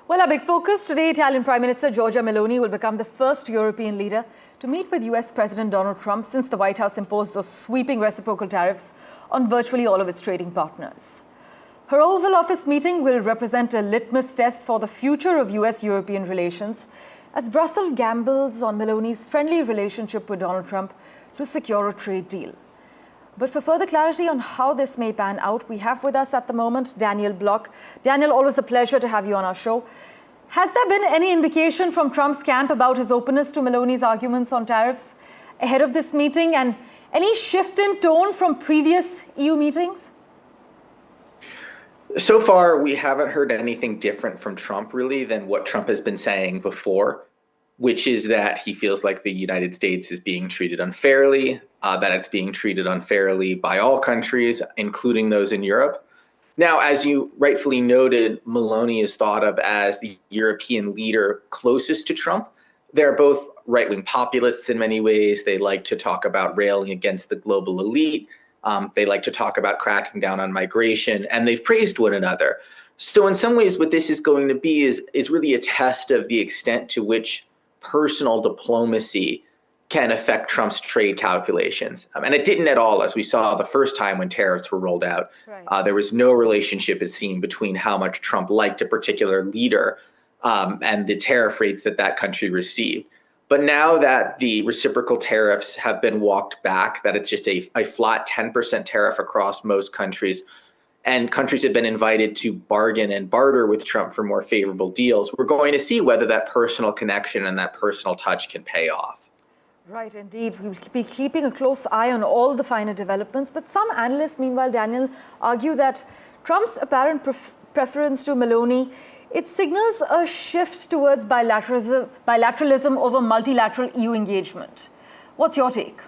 Well, our big focus today, Italian Prime Minister Giorgia Meloni will become the first European leader to meet with US President Donald Trump since the White House imposed those sweeping reciprocal tariffs on virtually all of its trading partners. Her Oval Office meeting will represent a litmus test for the future of US-European relations as Brussels gambles on Meloni's friendly relationship with Donald Trump to secure a trade deal. But for further clarity on how this may pan out, we have with us at the moment Daniel Block. Daniel, always a pleasure to have you on our show. Has there been any indication from Trump's camp about his openness to Meloni's arguments on tariffs ahead of this meeting, and any shift in tone from previous EU meetings? So far, we haven't heard anything different from Trump, really, than what Trump has been saying before, which is that he feels like the United States is being treated unfairly, that it's being treated unfairly by all countries, including those in Europe. Now, as you rightfully noted, Meloni is thought of as the European leader closest to Trump. They're both right-wing populists in many ways. They like to talk about railing against the global elite. They like to talk about cracking down on migration, and they've praised one another. So in some ways, what this is going to be is really a test of the extent to which personal diplomacy can affect Trump's trade calculations. And it didn't at all, as we saw the first time when tariffs were rolled out. Right. There was no relationship, it seemed, between how much Trump liked a particular leader and the tariff rates that that country received. But now that the reciprocal tariffs have been walked back, that it's just a flat 10% tariff across most countries, and countries have been invited to bargain and barter with Trump for more favorable deals, we're going to see whether that personal connection and that personal touch can pay off. Right, indeed. We'll be keeping a close eye on all the finer developments. But some analysts, meanwhile, Daniel, argue that Trump's apparent preference to Meloni, it signals a shift towards bilateralism over multilateral EU engagement. What's your take?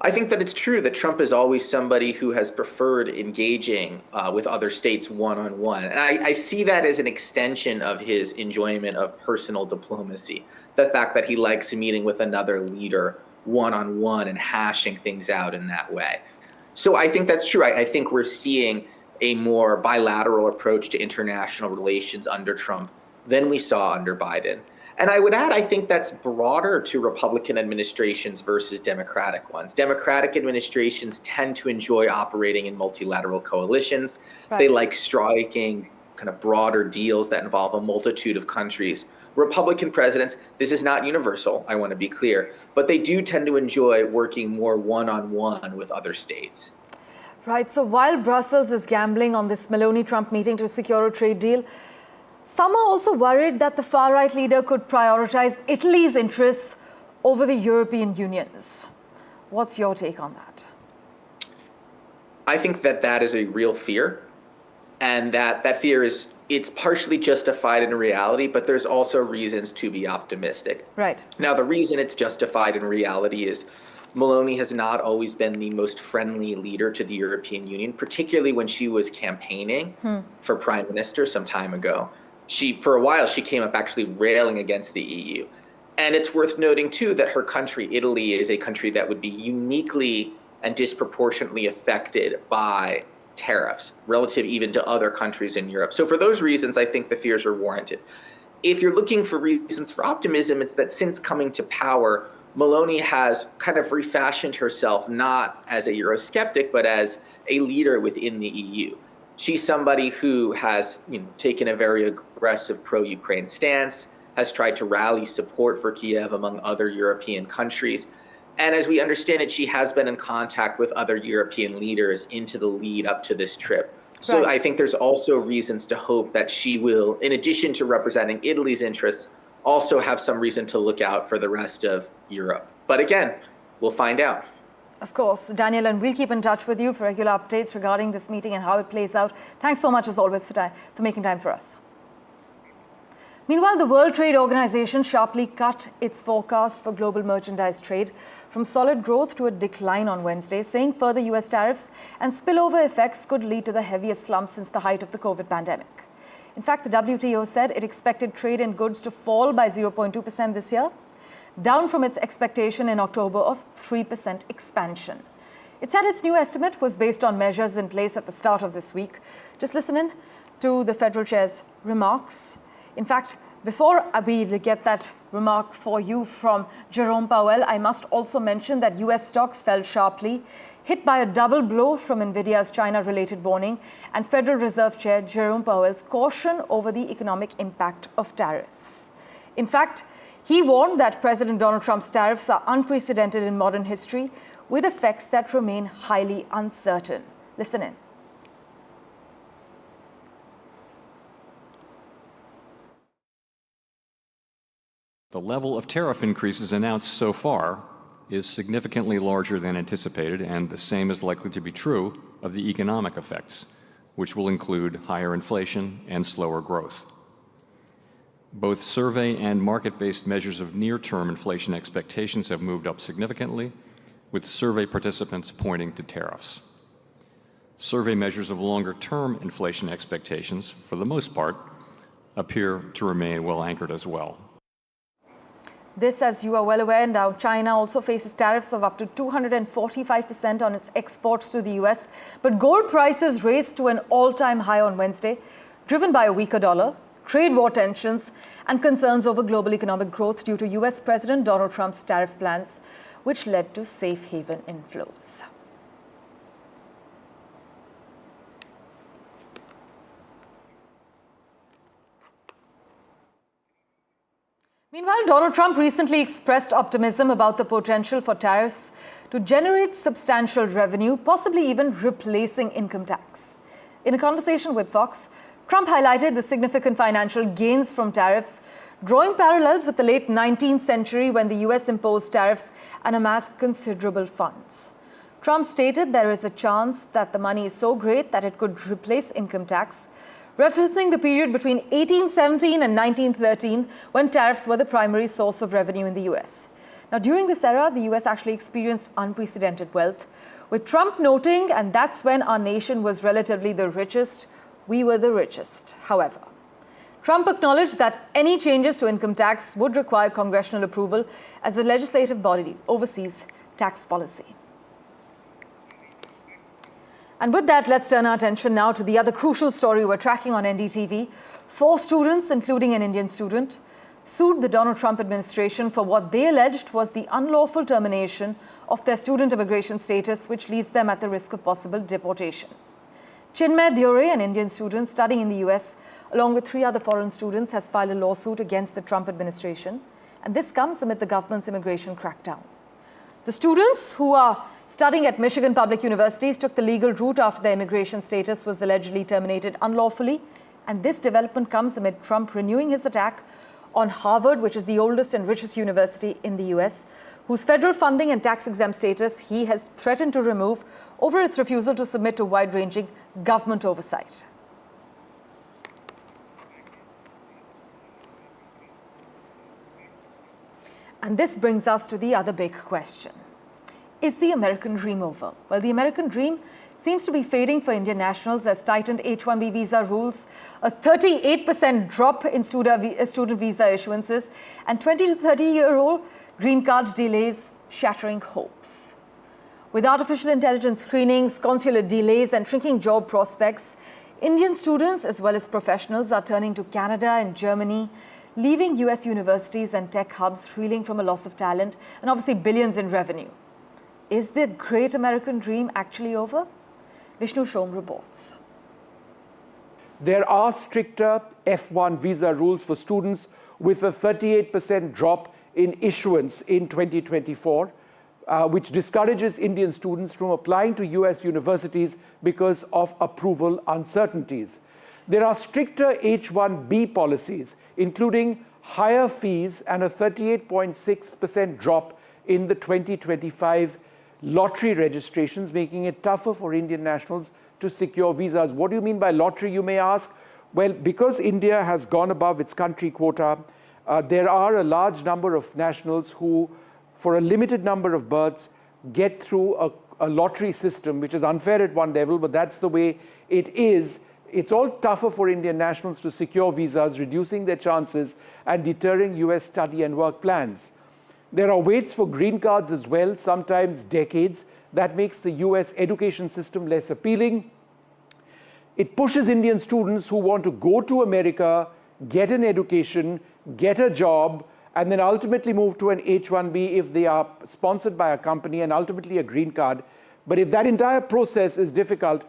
I think that it's true that Trump is always somebody who has preferred engaging with other states one-on-one. And I see that as an extension of his enjoyment of personal diplomacy, the fact that he likes meeting with another leader one-on-one and hashing things out in that way. So I think that's true. I think we're seeing a more bilateral approach to international relations under Trump than we saw under Biden. And I would add, I think that's broader to Republican administrations versus Democratic ones. Democratic administrations tend to enjoy operating in multilateral coalitions. Right. They like striking kind of broader deals that involve a multitude of countries. Republican presidents, this is not universal, I want to be clear, but they do tend to enjoy working more one-on-one with other states. Right, so while Brussels is gambling on this Meloni-Trump meeting to secure a trade deal, some are also worried that the far-right leader could prioritize Italy's interests over the European Union's. What's your take on that? I think that that is a real fear, and that fear it's partially justified in reality, but there's also reasons to be optimistic. Right. Now, the reason it's justified in reality is Meloni has not always been the most friendly leader to the European Union, particularly when she was campaigning for prime minister some time ago. For a while, she came up actually railing against the EU. And it's worth noting, too, that her country, Italy, is a country that would be uniquely and disproportionately affected by tariffs, relative even to other countries in Europe. So for those reasons, I think the fears are warranted. If you're looking for reasons for optimism, it's that since coming to power, Meloni has kind of refashioned herself not as a Eurosceptic, but as a leader within the EU. She's somebody who has taken a very aggressive pro-Ukraine stance, has tried to rally support for Kiev among other European countries. And as we understand it, she has been in contact with other European leaders into the lead up to this trip. So right. I think there's also reasons to hope that she will, in addition to representing Italy's interests, also have some reason to look out for the rest of Europe. But again, we'll find out. Of course, Daniel, and we'll keep in touch with you for regular updates regarding this meeting and how it plays out. Thanks so much, as always, for making time for us. Meanwhile, the World Trade Organization sharply cut its forecast for global merchandise trade from solid growth to a decline on Wednesday, saying further US tariffs and spillover effects could lead to the heaviest slump since the height of the COVID pandemic. In fact, the WTO said it expected trade in goods to fall by 0.2% this year, down from its expectation in October of 3% expansion. It said its new estimate was based on measures in place at the start of this week. Just listen in to the Federal Chair's remarks. In fact, before we get that remark for you from Jerome Powell, I must also mention that US stocks fell sharply, hit by a double blow from Nvidia's China-related warning and Federal Reserve Chair Jerome Powell's caution over the economic impact of tariffs. In fact, he warned that President Donald Trump's tariffs are unprecedented in modern history, with effects that remain highly uncertain. Listen in. The level of tariff increases announced so far is significantly larger than anticipated, and the same is likely to be true of the economic effects, which will include higher inflation and slower growth. Both survey and market-based measures of near-term inflation expectations have moved up significantly, with survey participants pointing to tariffs. Survey measures of longer-term inflation expectations, for the most part, appear to remain well anchored as well. This, as you are well aware, now China also faces tariffs of up to 245% on its exports to the US. But gold prices raced to an all-time high on Wednesday, driven by a weaker dollar, trade war tensions, and concerns over global economic growth due to US President Donald Trump's tariff plans, which led to safe haven inflows. Meanwhile, Donald Trump recently expressed optimism about the potential for tariffs to generate substantial revenue, possibly even replacing income tax. In a conversation with Fox, Trump highlighted the significant financial gains from tariffs, drawing parallels with the late 19th century when the US imposed tariffs and amassed considerable funds. Trump stated there is a chance that the money is so great that it could replace income tax, referencing the period between 1817 and 1913 when tariffs were the primary source of revenue in the US. Now, during this era, the US actually experienced unprecedented wealth, with Trump noting, and that's when our nation was relatively the richest, we were the richest. However, Trump acknowledged that any changes to income tax would require congressional approval as the legislative body oversees tax policy. And with that, let's turn our attention now to the other crucial story we're tracking on NDTV. 4 students, including an Indian student, sued the Donald Trump administration for what they alleged was the unlawful termination of their student immigration status, which leaves them at the risk of possible deportation. Chinmay Deore, an Indian student studying in the US, along with 3 other foreign students, has filed a lawsuit against the Trump administration. And this comes amid the government's immigration crackdown. The students, who are studying at Michigan Public Universities, took the legal route after their immigration status was allegedly terminated unlawfully. And this development comes amid Trump renewing his attack on Harvard, which is the oldest and richest university in the US, whose federal funding and tax-exempt status he has threatened to remove over its refusal to submit to wide-ranging government oversight. And this brings us to the other big question. Is the American dream over? Well, the American dream seems to be fading for Indian nationals as tightened H-1B visa rules, a 38% drop in student visa issuances, and 20 to 30-year-old green card delays shattering hopes. With artificial intelligence screenings, consular delays, and shrinking job prospects, Indian students as well as professionals are turning to Canada and Germany, leaving US universities and tech hubs reeling from a loss of talent and obviously billions in revenue. Is the great American dream actually over? Vishnu Shom reports. There are stricter F1 visa rules for students, with a 38% drop in issuance in 2024, which discourages Indian students from applying to US universities because of approval uncertainties. There are stricter H-1B policies, including higher fees and a 38.6% drop in the 2025 lottery registrations, making it tougher for Indian nationals to secure visas. What do you mean by lottery, you may ask? Well, because India has gone above its country quota, there are a large number of nationals who, for a limited number of births, get through a lottery system, which is unfair at one level, but that's the way it is. It's all tougher for Indian nationals to secure visas, reducing their chances and deterring US study and work plans. There are waits for green cards as well, sometimes decades. That makes the US education system less appealing. It pushes Indian students who want to go to America, get an education, get a job, and then ultimately move to an H-1B if they are sponsored by a company, and ultimately a green card. But if that entire process is difficult,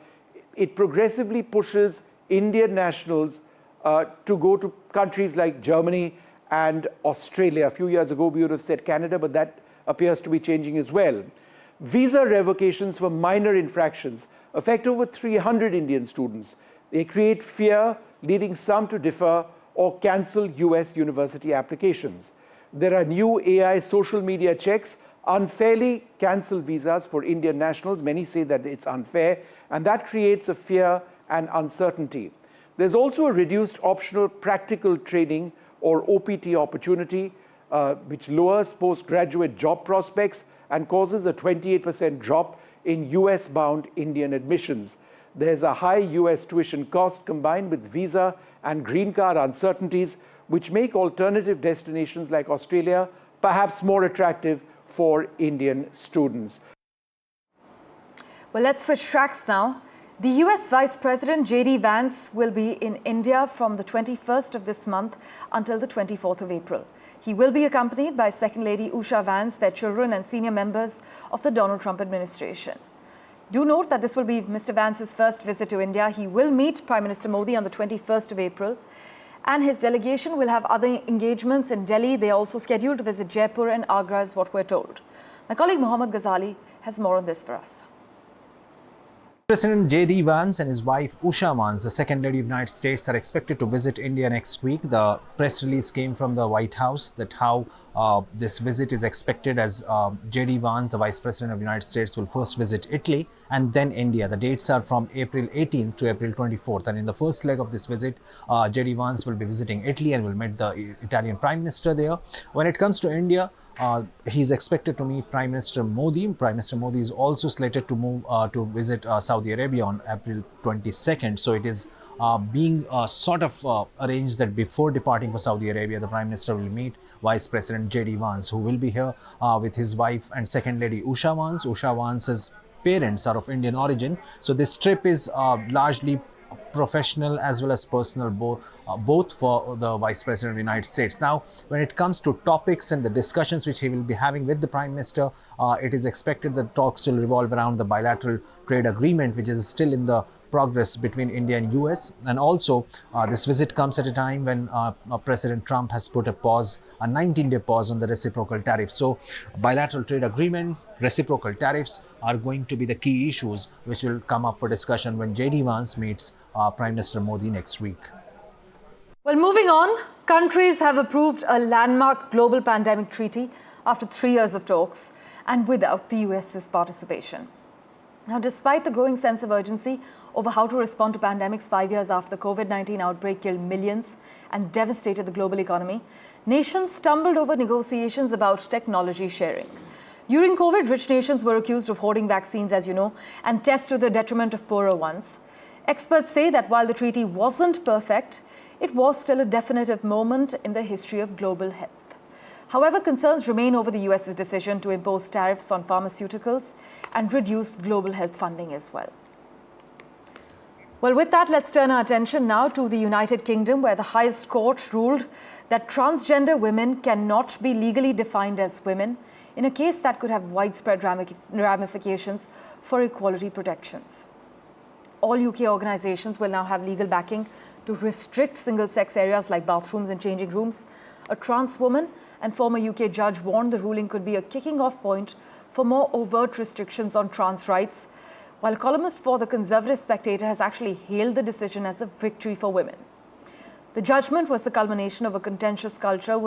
it progressively pushes Indian nationals to go to countries like Germany and Australia. A few years ago, we would have said Canada, but that appears to be changing as well. Visa revocations for minor infractions affect over 300 Indian students. They create fear, leading some to defer or cancel US university applications. There are new AI social media checks unfairly cancel visas for Indian nationals. Many say that it's unfair, and that creates a fear and uncertainty. There's also a reduced optional practical training or OPT opportunity, which lowers postgraduate job prospects and causes a 28% drop in US-bound Indian admissions. There's a high US tuition cost combined with visa and green card uncertainties, which make alternative destinations like Australia perhaps more attractive for Indian students. Well, let's switch tracks now. The US Vice President JD Vance will be in India from the 21st of this month until the 24th of April. He will be accompanied by Second Lady Usha Vance, their children and senior members of the Donald Trump administration. Do note that this will be Mr. Vance's first visit to India. He will meet Prime Minister Modi on the 21st of April, and his delegation will have other engagements in Delhi. They are also scheduled to visit Jaipur and Agra, is what we're told. My colleague Mohammad Ghazali has more on this for us. President JD Vance and his wife Usha Vance, the Second Lady of the United States, are expected to visit India next week. The press release came from the White House that how this visit is expected, as JD Vance, the Vice President of the United States, will first visit Italy and then India. The dates are from April 18th to April 24th. And in the first leg of this visit, JD Vance will be visiting Italy and will meet the Italian Prime Minister there. When it comes to India, he's expected to meet Prime Minister Modi. Prime Minister Modi is also slated to move to visit Saudi Arabia on April 22nd. So it is being sort of arranged that before departing for Saudi Arabia, the Prime Minister will meet Vice President JD Vance, who will be here with his wife and Second Lady Usha Vance. Usha Vance's parents are of Indian origin. So this trip is largely professional as well as personal, both for the Vice President of the United States. Now, when it comes to topics and the discussions which he will be having with the Prime Minister, it is expected that talks will revolve around the bilateral trade agreement, which is still in the progress between India and US. And also, this visit comes at a time when President Trump has put a pause, a 19-day pause on the reciprocal tariffs. So, bilateral trade agreement, reciprocal tariffs are going to be the key issues which will come up for discussion when JD Vance meets Prime Minister Modi next week. Well, moving on, countries have approved a landmark global pandemic treaty after 3 years of talks and without the US's participation. Now, despite the growing sense of urgency over how to respond to pandemics 5 years after the COVID-19 outbreak killed millions and devastated the global economy, nations stumbled over negotiations about technology sharing. During COVID, rich nations were accused of hoarding vaccines, as you know, and test to the detriment of poorer ones. Experts say that while the treaty wasn't perfect, it was still a definitive moment in the history of global health. However, concerns remain over the US's decision to impose tariffs on pharmaceuticals and reduce global health funding as well. Well, with that, let's turn our attention now to the United Kingdom, where the highest court ruled that transgender women cannot be legally defined as women in a case that could have widespread ramifications for equality protections. All UK organisations will now have legal backing to restrict single-sex areas like bathrooms and changing rooms. A trans woman and former UK judge warned the ruling could be a kicking-off point for more overt restrictions on trans rights, while columnist for the Conservative Spectator has actually hailed the decision as a victory for women. The judgment was the culmination of a contentious culture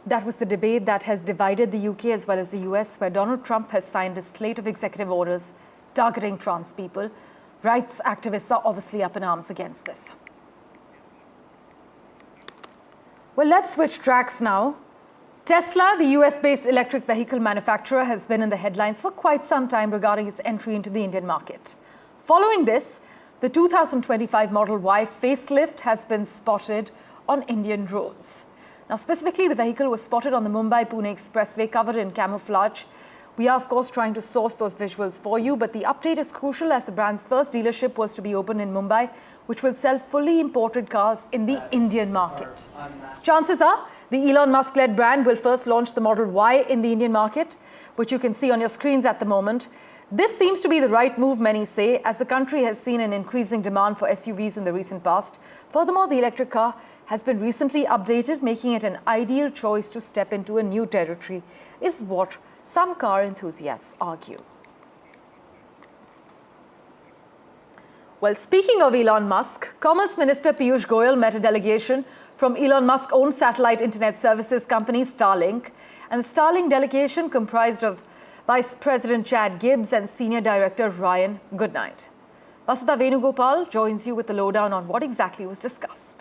that was the debate that has divided the UK as well as the US, where Donald Trump has signed a slate of executive orders targeting trans people. Rights activists are obviously up in arms against this. Well, let's switch tracks now. Tesla, the US-based electric vehicle manufacturer, has been in the headlines for quite some time regarding its entry into the Indian market. Following this, the 2025 Model Y facelift has been spotted on Indian roads. Now, specifically, the vehicle was spotted on the Mumbai-Pune Expressway, covered in camouflage, We are, of course, trying to source those visuals for you, but the update is crucial as the brand's first dealership was to be opened in Mumbai, which will sell fully imported cars in the Indian market. Chances are the Elon Musk-led brand will first launch the Model Y in the Indian market, which you can see on your screens at the moment. This seems to be the right move, many say, as the country has seen an increasing demand for SUVs in the recent past. Furthermore, the electric car has been recently updated, making it an ideal choice to step into a new territory, is what some car enthusiasts argue. Well, speaking of Elon Musk, Commerce Minister Piyush Goyal met a delegation from Elon Musk-owned satellite internet services company Starlink, and the Starlink delegation comprised of Vice President Chad Gibbs and Senior Director Ryan Goodnight. Vasudha Venugopal joins you with the lowdown on what exactly was discussed.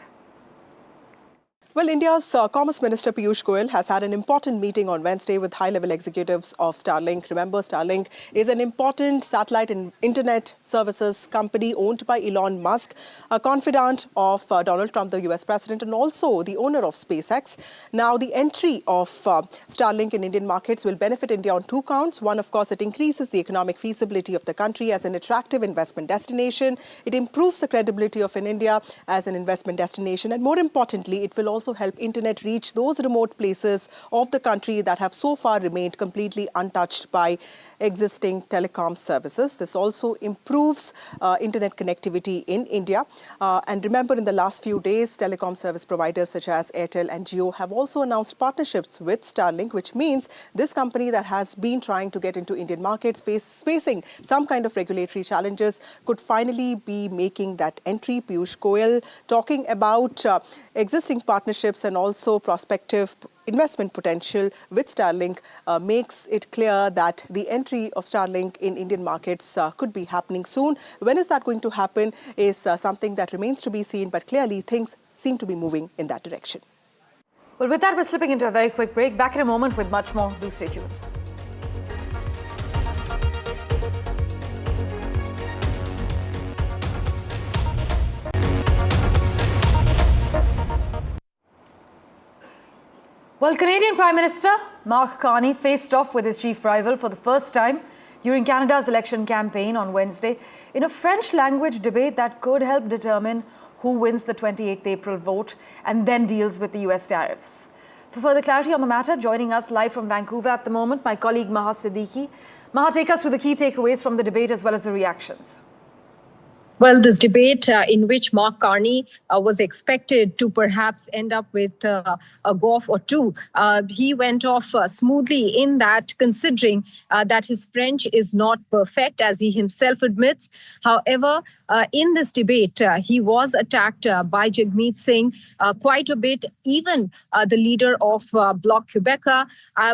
Well, India's Commerce Minister Piyush Goyal has had an important meeting on Wednesday with high-level executives of Starlink. Remember, Starlink is an important satellite and internet services company owned by Elon Musk, a confidant of Donald Trump, the US president, and also the owner of SpaceX. Now, the entry of Starlink in Indian markets will benefit India on two counts. One, of course, it increases the economic feasibility of the country as an attractive investment destination. It improves the credibility of India as an investment destination. And more importantly, it will also help internet reach those remote places of the country that have so far remained completely untouched by existing telecom services. This also improves internet connectivity in India. And remember, in the last few days, telecom service providers such as Airtel and Jio have also announced partnerships with Starlink, which means this company that has been trying to get into Indian markets, facing some kind of regulatory challenges, could finally be making that entry. Piyush Goyal talking about existing partnerships and also prospective investment potential with Starlink makes it clear that the entry of Starlink in Indian markets could be happening soon. When is that going to happen is something that remains to be seen, but clearly things seem to be moving in that direction. Well, with that, we're slipping into a very quick break. Back in a moment with much more. Do stay tuned. Well, Canadian Prime Minister Mark Carney faced off with his chief rival for the first time during Canada's election campaign on Wednesday in a French-language debate that could help determine who wins the 28th April vote and then deals with the US tariffs. For further clarity on the matter, joining us live from Vancouver at the moment, my colleague Maha Siddiqui. Maha, take us through the key takeaways from the debate as well as the reactions. Well, this debate in which Mark Carney was expected to perhaps end up with a gaffe or two, he went off smoothly in that, considering that his French is not perfect, as he himself admits. However, in this debate, he was attacked by Jagmeet Singh quite a bit, even the leader of Bloc Québécois,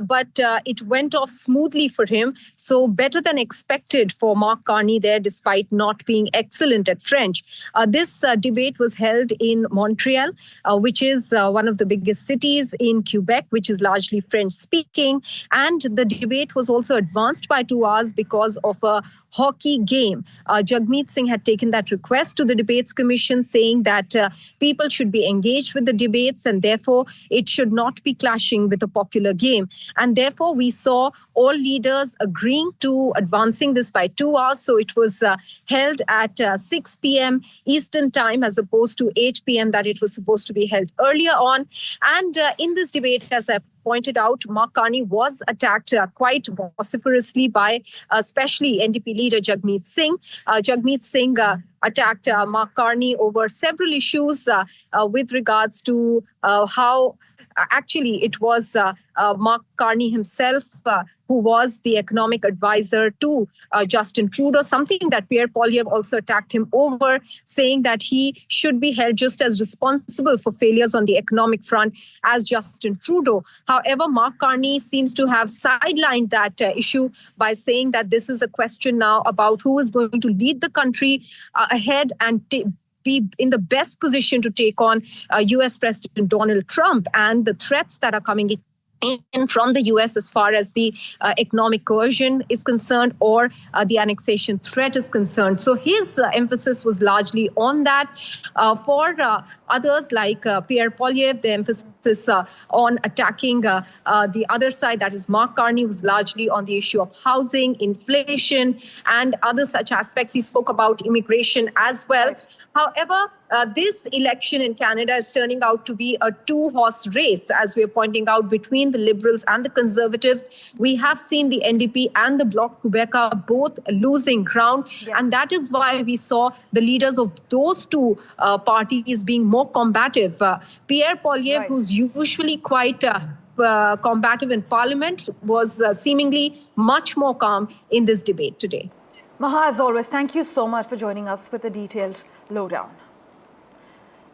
but it went off smoothly for him. So better than expected for Mark Carney there, despite not being excellent at French. This debate was held in Montreal, which is one of the biggest cities in Quebec, which is largely French-speaking. And the debate was also advanced by 2 hours because of a hockey game. Jagmeet Singh had taken that request to the Debates Commission, saying that people should be engaged with the debates and therefore it should not be clashing with a popular game. And therefore we saw all leaders agreeing to advancing this by 2 hours. So it was held at 6 p.m. Eastern time as opposed to 8 p.m. that it was supposed to be held earlier on. And in this debate, as I pointed out, Mark Carney was attacked quite vociferously by especially NDP leader Jagmeet Singh. Jagmeet Singh attacked Mark Carney over several issues with regards to how actually it was Mark Carney himself who was the economic advisor to Justin Trudeau, something that Pierre Poilievre also attacked him over, saying that he should be held just as responsible for failures on the economic front as Justin Trudeau. However, Mark Carney seems to have sidelined that issue by saying that this is a question now about who is going to lead the country ahead and be in the best position to take on US President Donald Trump and the threats that are coming in from the US as far as the economic coercion is concerned or the annexation threat is concerned. So his emphasis was largely on that. For others like Pierre Poilievre, the emphasis on attacking the other side, that is Mark Carney, was largely on the issue of housing, inflation, and other such aspects. He spoke about immigration as well. However, this election in Canada is turning out to be a two-horse race, as we're pointing out, between the Liberals and the Conservatives. We have seen the NDP and the Bloc Québécois both losing ground. Yes. And that is why we saw the leaders of those two parties being more combative. Pierre Poilievre, right, who's usually quite combative in Parliament, was seemingly much more calm in this debate today. Maha, as always, thank you so much for joining us with a detailed lowdown.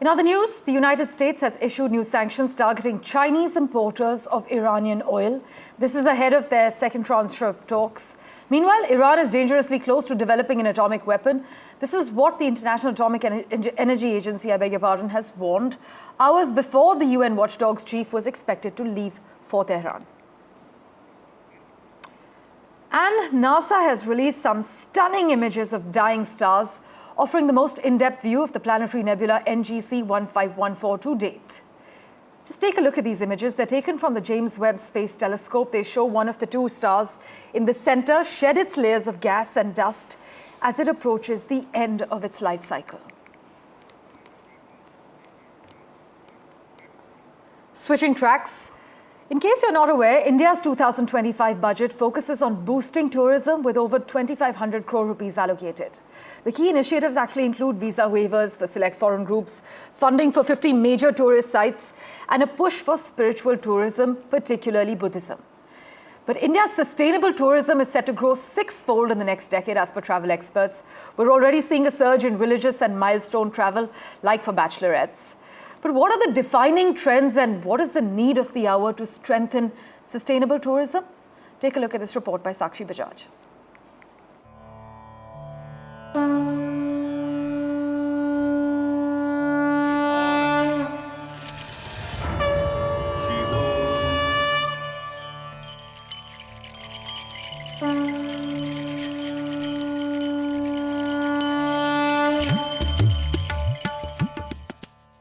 In other news, the United States has issued new sanctions targeting Chinese importers of Iranian oil. This is ahead of their second tranche of talks. Meanwhile, Iran is dangerously close to developing an atomic weapon. This is what the International Atomic Energy Agency, has warned, hours before the UN watchdog's chief was expected to leave for Tehran. And NASA has released some stunning images of dying stars, offering the most in-depth view of the planetary nebula NGC 15142 to date. Just take a look at these images. They're taken from the James Webb Space Telescope. They show one of the two stars in the center shed its layers of gas and dust as it approaches the end of its life cycle. Switching tracks. In case you're not aware, India's 2025 budget focuses on boosting tourism with over 2,500 crore rupees allocated. The key initiatives actually include visa waivers for select foreign groups, funding for 50 major tourist sites, and a push for spiritual tourism, particularly Buddhism. But India's sustainable tourism is set to grow sixfold in the next decade, as per travel experts. We're already seeing a surge in religious and milestone travel, like for bachelorettes. But what are the defining trends and what is the need of the hour to strengthen sustainable tourism? Take a look at this report by Sakshi Bajaj.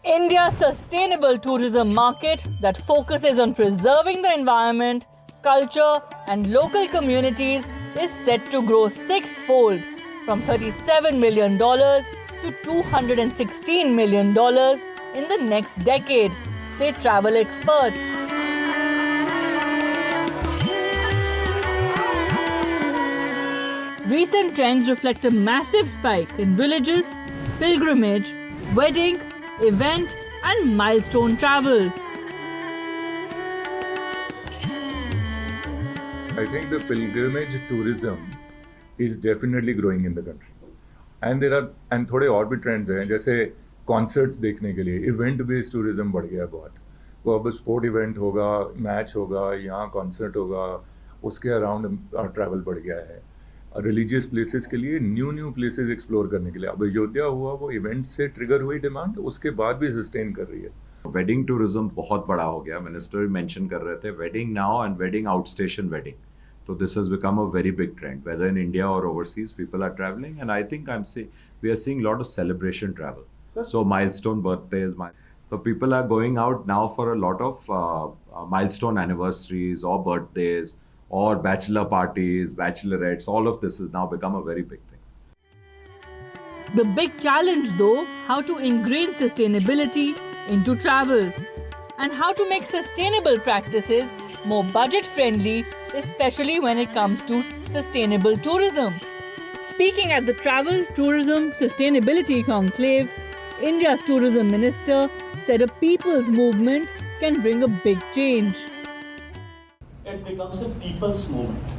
India's sustainable tourism market that focuses on preserving the environment, culture, and local communities is set to grow sixfold from $37 million to $216 million in the next decade, say travel experts. Recent trends reflect a massive spike in religious, pilgrimage, wedding, event and milestone travel. I think the pilgrimage tourism is definitely growing in the country. And there are थोड़े और भी trends हैं, जैसे concerts देखने के लिए event based tourism बढ़ गया बहुत. वो अब sport event होगा, match होगा, यहाँ concert होगा, उसके around travel बढ़ गया है. रिलीजियस प्लेसेस के लिए न्यू प्लेसेस एक्सप्लोर करने के लिए. अब अयोध्या हुआ, वो इवेंट से ट्रिगर हुई डिमांड, उसके बाद भी सस्टेन कर रही है. वेडिंग टूरिज्म बहुत बड़ा हो गया. मिनिस्टर मेंशन कर रहे थे wedding now and wedding outstation wedding. तो this has become a very big trend whether in India और overseas people are travelling and I think we are seeing lot of celebration travel. So milestone birthdays, so people are going out now for a lot of milestone anniversaries or birthdays or bachelor parties, bachelorettes. All of this has now become a very big thing. The big challenge though, how to ingrain sustainability into travel and how to make sustainable practices more budget friendly, especially when it comes to sustainable tourism. Speaking at the Travel, Tourism, Sustainability Conclave, India's tourism minister said a people's movement can bring a big change. It becomes a people's movement.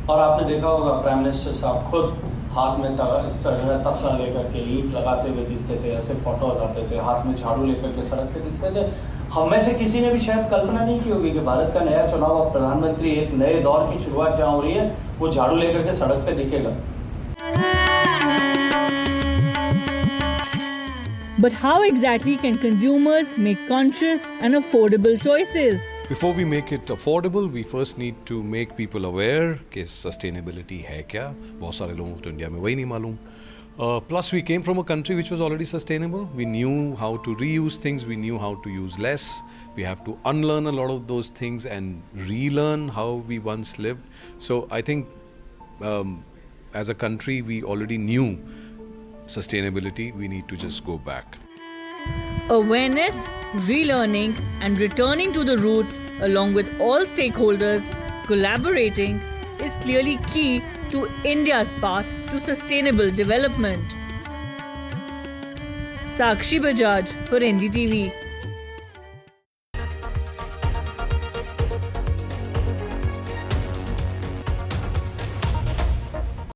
और आपने देखा होगा prime minister साहब खुद हाथ में तसला लेकर के ईंट लगाते हुए दिखते थे, ऐसे फोटोज आते थे, हाथ में झाड़ू लेकर के सड़क पे दिखते थे. हम में से किसी ने भी शायद कल्पना नहीं की होगी कि भारत का नया चुनाव अब प्रधानमंत्री एक नए दौर की शुरुआत जहाँ हो रही है, वो झाड़ू लेकर के सड़क पे दिखेगा. But how exactly can consumers make conscious and affordable choices? Before we make it affordable, we first need to make people aware कि sustainability है क्या. बहुत सारे लोगों को तो इंडिया में वही नहीं मालूम. Plus, we came from a country which was already sustainable. We knew how to reuse things. We knew how to use less. We have to unlearn a lot of those things and relearn how we once lived. So I think as a country, we already knew sustainability. We need to just go back. Awareness, relearning, and returning to the roots, along with all stakeholders collaborating, is clearly key to India's path to sustainable development. Sakshi Bajaj for NDTV.